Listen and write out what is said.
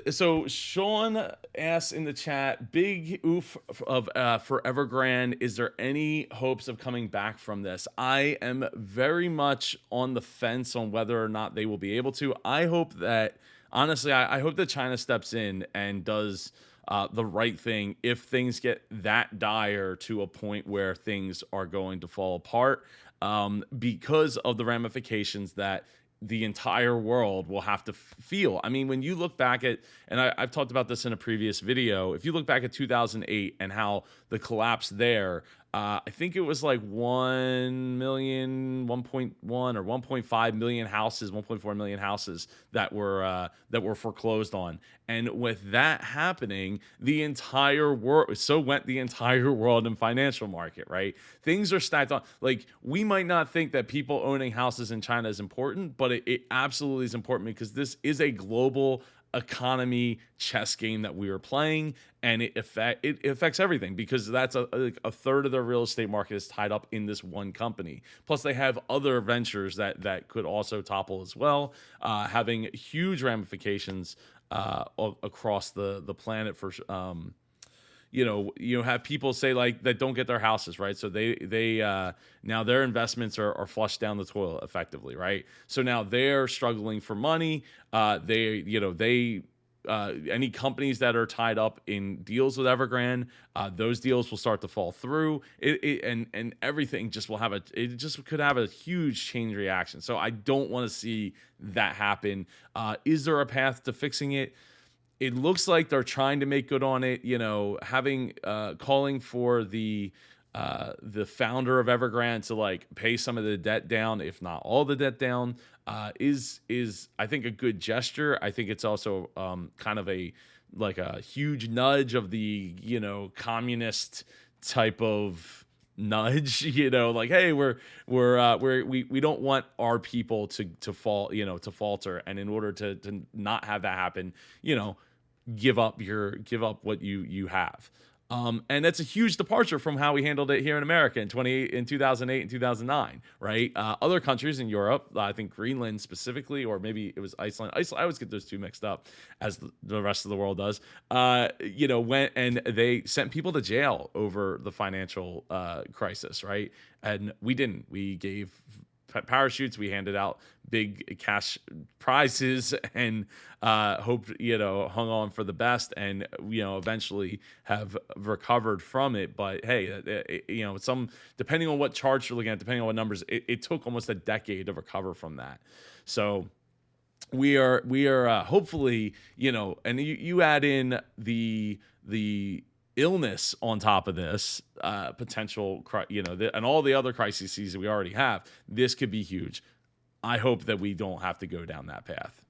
So Sean asks in the chat, big oof of for Evergrande. Is there any hopes of coming back from this? I am very much on the fence on whether or not they will be able to. I hope that honestly, I hope that China steps in and does the right thing if things get that dire to a point where things are going to fall apart, because of the ramifications that the entire world will have to feel. I mean, when you look back at, and I've talked about this in a previous video, if you look back at 2008 and how the collapse there, I think it was like 1 million, 1.1 or 1.5 million houses, 1.4 million houses that were foreclosed on. And with that happening, the entire world, so went the entire world in financial market, right? Things are stacked on. Like, we might not think that people owning houses in China is important, but it absolutely is important because this is a global economy chess game that we are playing, and it affects everything because that's a third of their real estate market is tied up in this one company. Plus, they have other ventures that could also topple as well, having huge ramifications across the planet for you have people say like that don't get their houses, right? So they now their investments are flushed down the toilet effectively, right? So now they're struggling for money. They any companies that are tied up in deals with Evergrande, those deals will start to fall through. And everything just will have it just could have a huge chain reaction. So I don't want to see that happen. Is there a path to fixing it? It looks like they're trying to make good on it, having calling for the founder of Evergrande to like pay some of the debt down, if not all the debt down, is I think a good gesture. I think it's also kind of a huge nudge of the communist type of nudge, like, hey, we don't want our people to fall, to falter, and in order to not have that happen, give up what you have. And that's a huge departure from how we handled it here in America in 2008 and 2009, right? Other countries in Europe, I think Greenland specifically, or maybe it was Iceland. I always get those two mixed up, as the rest of the world does. Went and they sent people to jail over the financial crisis, right? And we didn't. We gave parachutes. We handed out big cash prizes and hoped, hung on for the best, and eventually have recovered from it. But hey, some depending on what charts you're looking at, depending on what numbers, it took almost a decade to recover from that. So we are hopefully, and you add in the illness on top of this potential, and all the other crises we already have. This could be huge. I hope that we don't have to go down that path.